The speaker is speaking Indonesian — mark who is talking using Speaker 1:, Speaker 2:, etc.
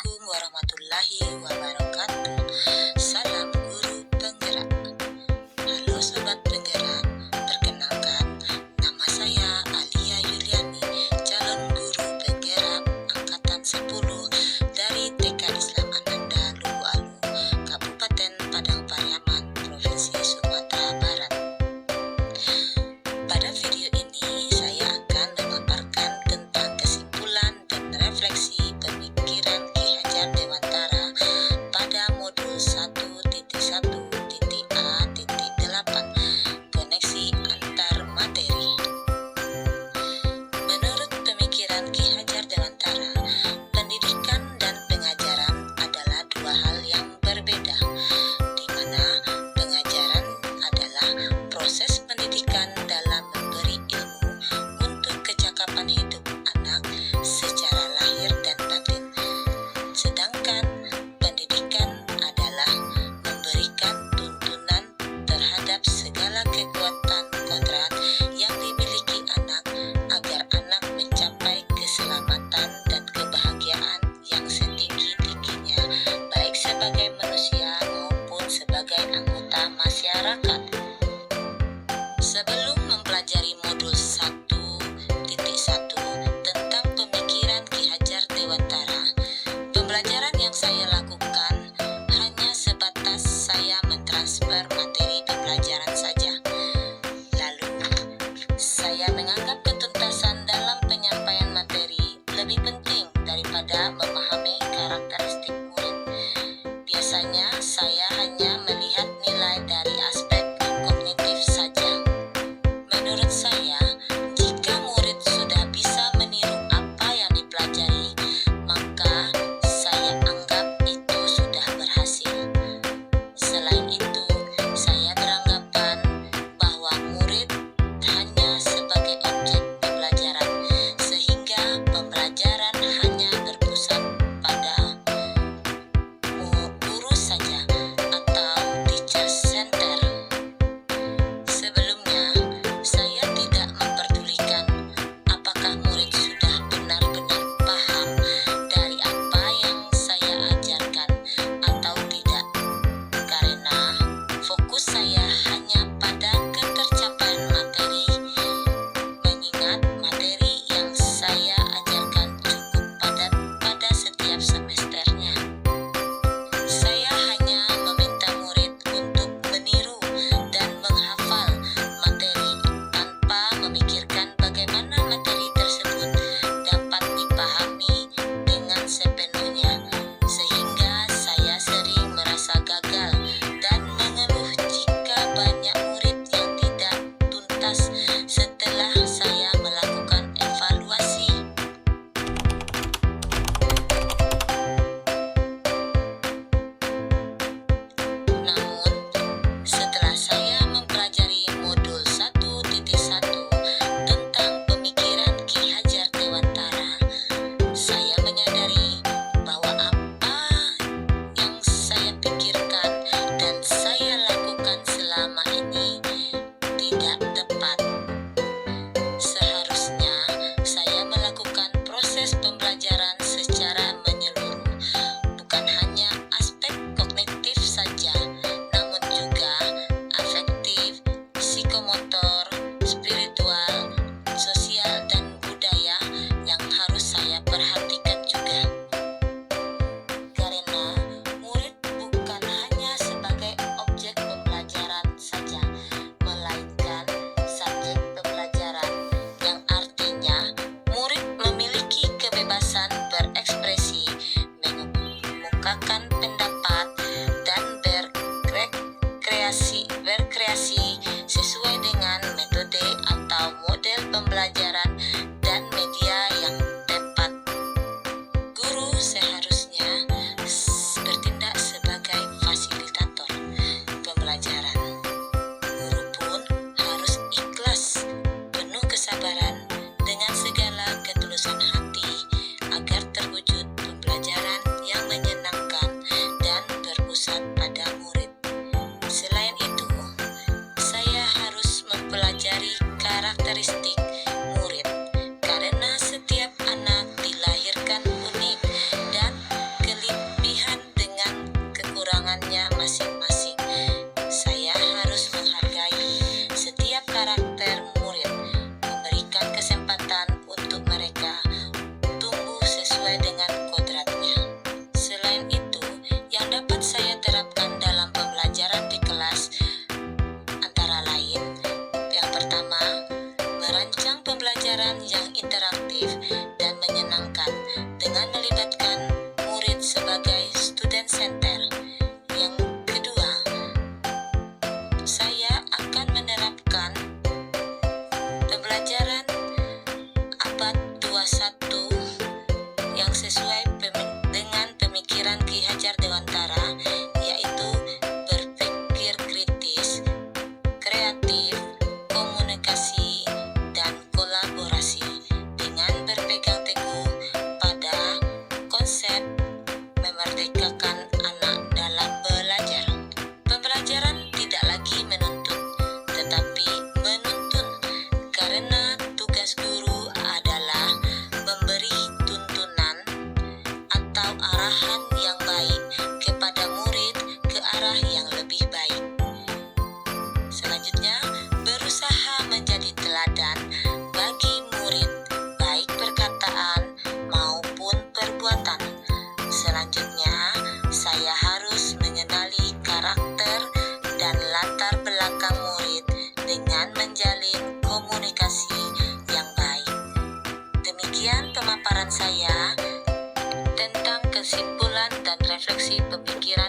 Speaker 1: Assalamualaikum warahmatullahi wabarakatuh. Salam guru penggerak. Halo sobat penggerak, perkenalkan nama saya Alia Yuliani, calon guru penggerak angkatan 10 dari TK Islam Ananda Luwu Alu, Kabupaten Padang Pariaman, Provinsi Sumatera Barat. Pada video ini saya akan memaparkan tentang kesimpulan dan refleksi pemikiran Ki Hajar Dewantara pada modul 1.1.A.8 koneksi antar materi. Menurut pemikiran Ki Hajar Dewantara, pendidikan sesuai dengan kodratnya. Selain itu, yang dapat saya terapkan dalam pembelajaran di kelas antara lain, yang pertama, merancang pembelajaran yang interaktif dan menyenangkan dengan melibatkan murid sebagai student center. Yang kedua, saya akan menerapkan pembelajaran abad 21 yang sesuai dengan pemikiran Ki Hajar Dewantara, yaitu berpikir kritis, kreatif, komunikasi, dan kolaborasi, dengan berpegang teguh pada konsep memerdekakan anak dalam belajar. Pembelajaran tidak lagi menuntut, tetapi menuntun, karena tugas guru adalah memberi tuntunan atau arahan yang baik kepada murid ke arah yang lebih baik. Selanjutnya, berusaha menjadi teladan bagi murid, baik perkataan maupun perbuatan. Selanjutnya, saya harus mengenali karakter dan latar belakang murid dengan menjalin komunikasi yang baik. Demikian pemaparan saya tentang kesimpulan dan refleksi pemikiran